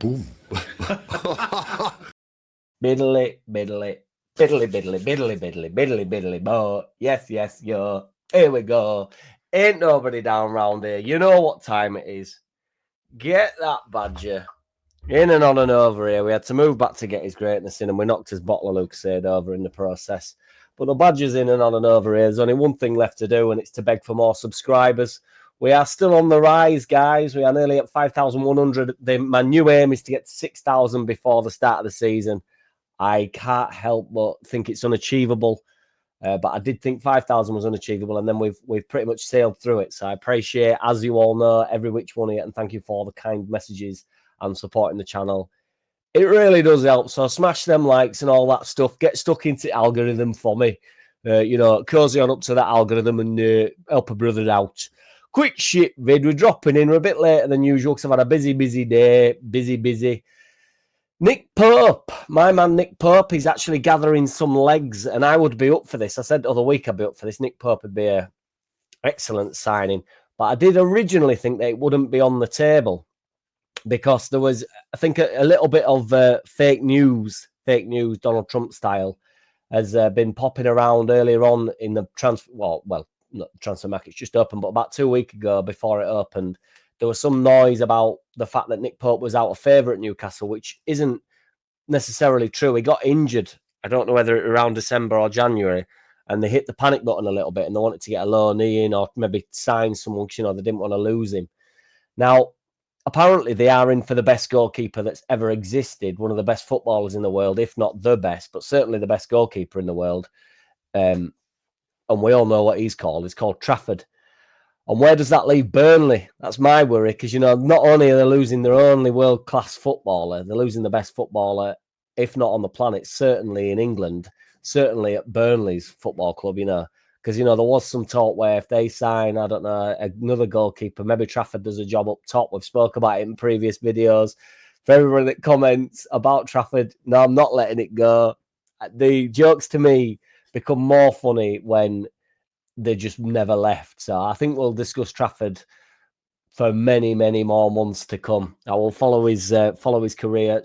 Boom. Biddly, biddly, biddly, biddly, biddly, biddly, biddly, biddly, bo. Yes, yes, yo. Here we go. Ain't nobody down round here. You know what time it is. Get that badger in and on and over here. We had to move back to get his greatness in, and we knocked his bottle of Lucasade over in the process. But the badger's in and on and over here. There's only one thing left to do, and it's to beg for more subscribers. We are still on the rise, guys. We are nearly at 5,100. My new aim is to get to 6,000 before the start of the season. I can't help but think it's unachievable. But I did think 5,000 was unachievable, and then we've pretty much sailed through it. So I appreciate, as you all know, every which one of you, and thank you for all the kind messages and supporting the channel. It really does help. So smash them likes and all that stuff. Get stuck into the algorithm for me. Cozy on up to that algorithm and help a brother out. Quick shit vid. We're dropping in. We're a bit later than usual because I've had a busy day. Busy. Nick Pope, my man Nick Pope, he's actually gathering some legs, and I would be up for this. I said the other week I'd be up for this. Nick Pope would be an excellent signing. But I did originally think that it wouldn't be on the table because there was, I think, a little bit of fake news, Donald Trump style, has been popping around earlier on in the transfer. Well, not the transfer market's just opened, but about 2 weeks ago, before it opened, there was some noise about the fact that Nick Pope was out of favour at Newcastle, which isn't necessarily true. He got injured. I don't know whether it was around December or January, and they hit the panic button a little bit, and they wanted to get a loanee in or maybe sign someone because, they didn't want to lose him. Now, apparently they are in for the best goalkeeper that's ever existed, one of the best footballers in the world, if not the best, but certainly the best goalkeeper in the world. And we all know what he's called. It's called Trafford. And where does that leave Burnley? That's my worry, because, not only are they losing their only world-class footballer, they're losing the best footballer, if not on the planet, certainly in England, certainly at Burnley's football club, because, there was some talk where if they sign, I don't know, another goalkeeper, maybe Trafford does a job up top. We've spoke about it in previous videos. For everyone that comments about Trafford, no, I'm not letting it go. The jokes to me become more funny when they just never left. So I think we'll discuss Trafford for many, many more months to come. I will follow his career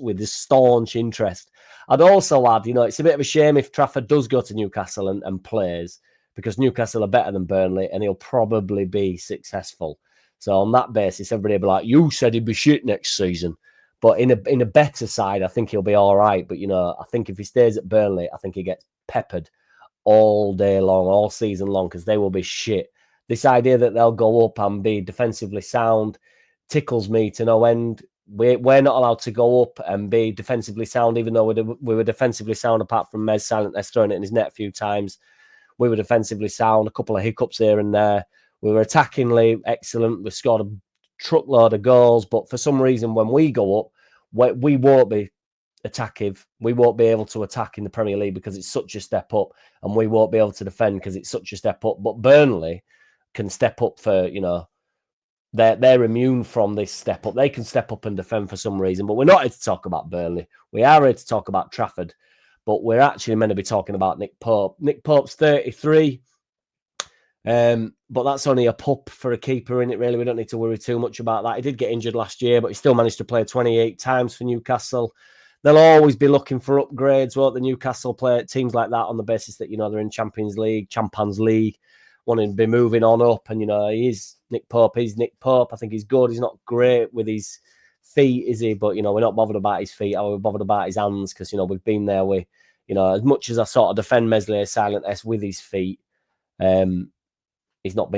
with this staunch interest. I'd also add, it's a bit of a shame if Trafford does go to Newcastle and plays, because Newcastle are better than Burnley and he'll probably be successful. So on that basis, everybody will be like, you said he'd be shit next season. But in a better side, I think he'll be all right. But, I think if he stays at Burnley, I think he gets peppered all day long, all season long, because they will be shit. This idea that they'll go up and be defensively sound tickles me to no end. We're not allowed to go up and be defensively sound, even though we were defensively sound, apart from Mez Silent throwing it in his net a few times. We were defensively sound, a couple of hiccups here and there. We were attackingly excellent. We scored a truckload of goals, but for some reason, when we go up, we won't be attackive. We won't be able to attack in the Premier League because it's such a step up, and we won't be able to defend because it's such a step up. But Burnley can step up for, they're immune from this step up. They can step up and defend for some reason, but we're not here to talk about Burnley. We are here to talk about Trafford, but we're actually meant to be talking about Nick Pope. Nick Pope's 33, but that's only a pup for a keeper, in it really. We don't need to worry too much about that. He did get injured last year, but he still managed to play 28 times for Newcastle. They'll always be looking for upgrades, won't the Newcastle play teams like that, on the basis that, they're in Champions League, wanting to be moving on up. And, he's Nick Pope. He's Nick Pope. I think he's good. He's not great with his feet, is he? But, we're not bothered about his feet. We're bothered about his hands because, we've been there with, as much as I sort of defend Meslier Silent S with his feet, he's not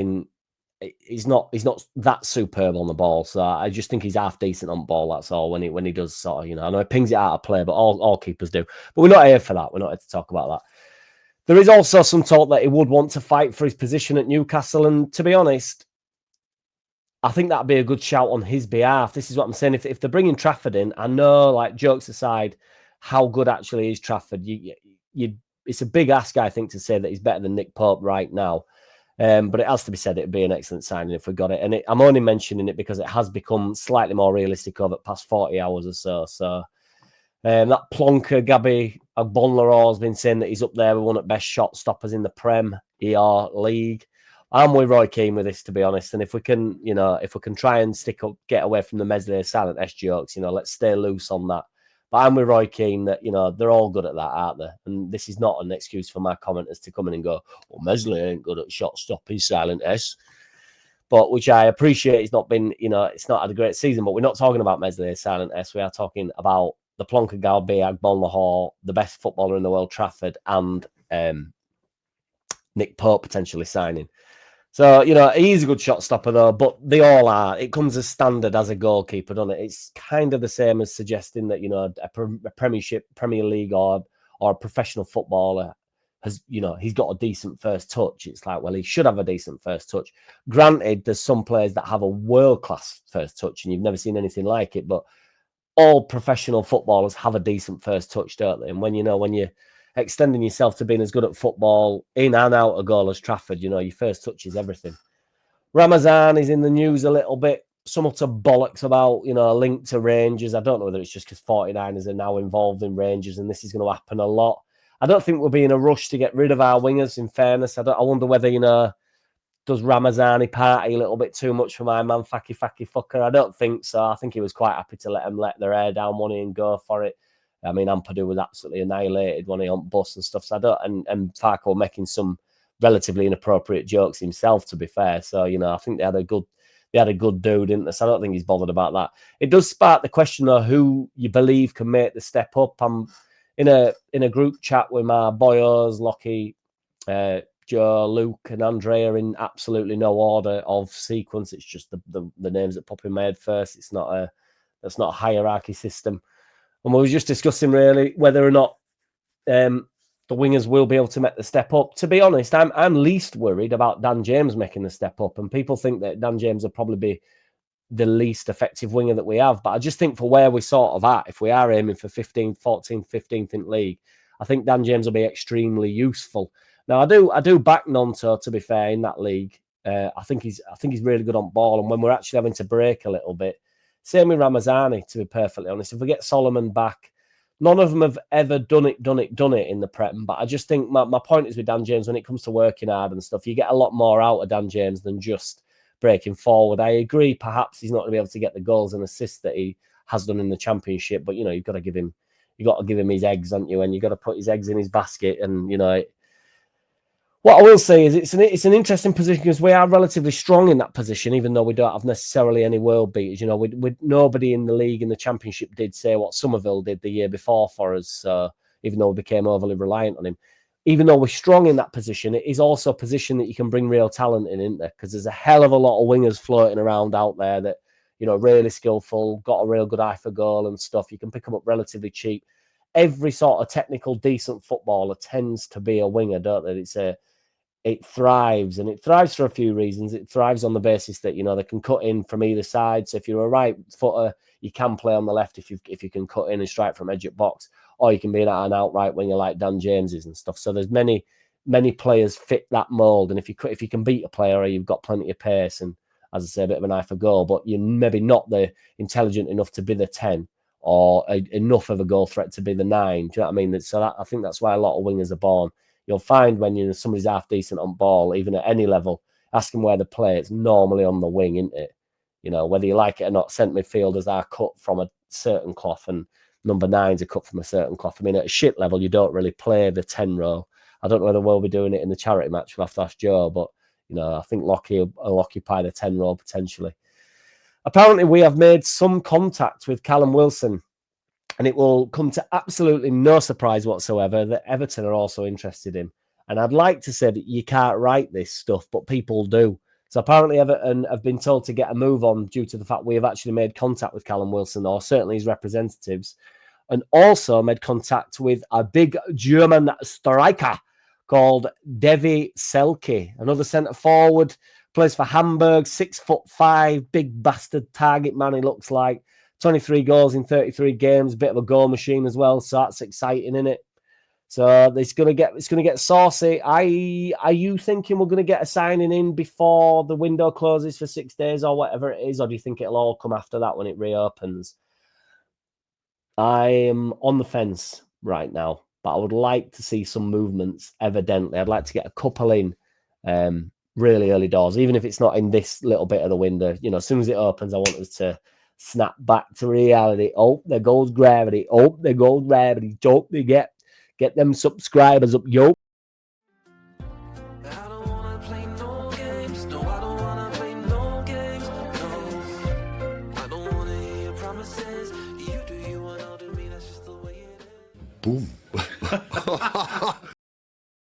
that superb on the ball. So I just think he's half decent on ball. That's all. When he does sort of, I know he pings it out of play, but all keepers do. But we're not here for that. We're not here to talk about that. There is also some talk that he would want to fight for his position at Newcastle. And to be honest, I think that'd be a good shout on his behalf. This is what I'm saying. If they're bringing Trafford in, I know, like, jokes aside, how good actually is Trafford? It's a big ask, I think, to say that he's better than Nick Pope right now. But it has to be said, it'd be an excellent signing if we got it. And I'm only mentioning it because it has become slightly more realistic over the past 40 hours or so. So that plonker Gabby Agbonlahor has been saying that he's up there with one of the best shot stoppers in the Premier League. I'm with Roy Keane with this, to be honest. And if we can, if we can try and get away from the Meslier silent S jokes, let's stay loose on that. But I'm with Roy Keane that, they're all good at that, aren't they? And this is not an excuse for my commenters to come in and go, well, Meslier ain't good at shot stopping silent S. But which I appreciate, he's not been, it's not had a great season. But we're not talking about Meslier silent S. We are talking about the Plonker Galbi, Agbon Lahore, the best footballer in the world, Trafford, and Nick Pope potentially signing. So, he's a good shot stopper, though, but they all are. It comes as standard as a goalkeeper, doesn't it? It's kind of the same as suggesting that, a Premiership, Premier League or a professional footballer has, he's got a decent first touch. It's like, well, he should have a decent first touch. Granted, there's some players that have a world-class first touch and you've never seen anything like it, but all professional footballers have a decent first touch, don't they? And when you're extending yourself to being as good at football in and out of goal as Trafford, your first touch is everything. Ramazani is in the news a little bit. Some utter bollocks about, a link to Rangers. I don't know whether it's just because 49ers are now involved in Rangers and this is going to happen a lot. I don't think we'll be in a rush to get rid of our wingers, in fairness. I wonder whether, does Ramazani party a little bit too much for my man, Faki Fucker? I don't think so. I think he was quite happy to let them let their hair down one and go for it. I mean, Ampadu was absolutely annihilated when he on bus and stuff. So and Farco making some relatively inappropriate jokes himself, to be fair. So, I think they had a good dude, didn't they? So I don't think he's bothered about that. It does spark the question, though, who you believe can make the step up. I'm in a group chat with my boyos, Lockie, Joe, Luke, and Andrea in absolutely no order of sequence. It's just the names that pop in my head first. That's not a hierarchy system. And we were just discussing really whether or not the wingers will be able to make the step up. To be honest, I'm least worried about Dan James making the step up. And people think that Dan James will probably be the least effective winger that we have. But I just think for where we're sort of at, if we are aiming for 15th, 14th, 15th in league, I think Dan James will be extremely useful. Now, I do back Nonto, to be fair, in that league. I think he's really good on ball. And when we're actually having to break a little bit, same with Ramazani, to be perfectly honest. If we get Solomon back, none of them have ever done it in the Prem. But I just think my point is with Dan James, when it comes to working hard and stuff, you get a lot more out of Dan James than just breaking forward. I agree, perhaps he's not going to be able to get the goals and assists that he has done in the Championship, but you've got to give him his eggs, haven't you? And you've got to put his eggs in his basket. And what I will say is it's an interesting position because we are relatively strong in that position, even though we don't have necessarily any world beaters. Nobody in the league in the Championship did say what Somerville did the year before for us, even though we became overly reliant on him. Even though we're strong in that position, it is also a position that you can bring real talent in, isn't there? Because there's a hell of a lot of wingers floating around out there that, really skillful, got a real good eye for goal and stuff. You can pick them up relatively cheap. Every sort of technical, decent footballer tends to be a winger, don't they? It thrives, and it thrives for a few reasons. It thrives on the basis that they can cut in from either side. So if you're a right footer, you can play on the left if you can cut in and strike from edge at box, or you can be an outright winger like Dan James is and stuff. So there's many players fit that mold, and if you can beat a player, or you've got plenty of pace, and as I say, a bit of an eye for goal, but you're maybe not the intelligent enough to be the 10 or enough of a goal threat to be the 9. Do you know what I mean? So I think that's why a lot of wingers are born. You'll find when somebody's half decent on ball, even at any level, ask them where they play, it's normally on the wing, isn't it? Whether you like it or not, centre midfielders are cut from a certain cloth and number 9s are cut from a certain cloth. I mean, at a shit level, you don't really play the 10 role. I don't know whether we'll be doing it in the charity match. We'll have to ask Joe, but, I think Lockie will occupy the 10 role potentially. Apparently, we have made some contact with Callum Wilson. And it will come to absolutely no surprise whatsoever that Everton are also interested in. And I'd like to say that you can't write this stuff, but people do. So apparently Everton have been told to get a move on due to the fact we have actually made contact with Callum Wilson, or certainly his representatives, and also made contact with a big German striker called Devi Selke, another centre forward, plays for Hamburg, 6'5", big bastard target man he looks like. 23 goals in 33 games, a bit of a goal machine as well, so that's exciting, isn't it? So it's gonna get saucy. Are you thinking we're gonna get a signing in before the window closes for 6 days or whatever it is, or do you think it'll all come after that when it reopens? I am on the fence right now, but I would like to see some movements. Evidently, I'd like to get a couple in really early doors, even if it's not in this little bit of the window. You know, as soon as it opens, I want us to snap back to reality. Oh, there goes gravity. Oh, there goes gravity. Don't forget, get them subscribers up, yo. Boom.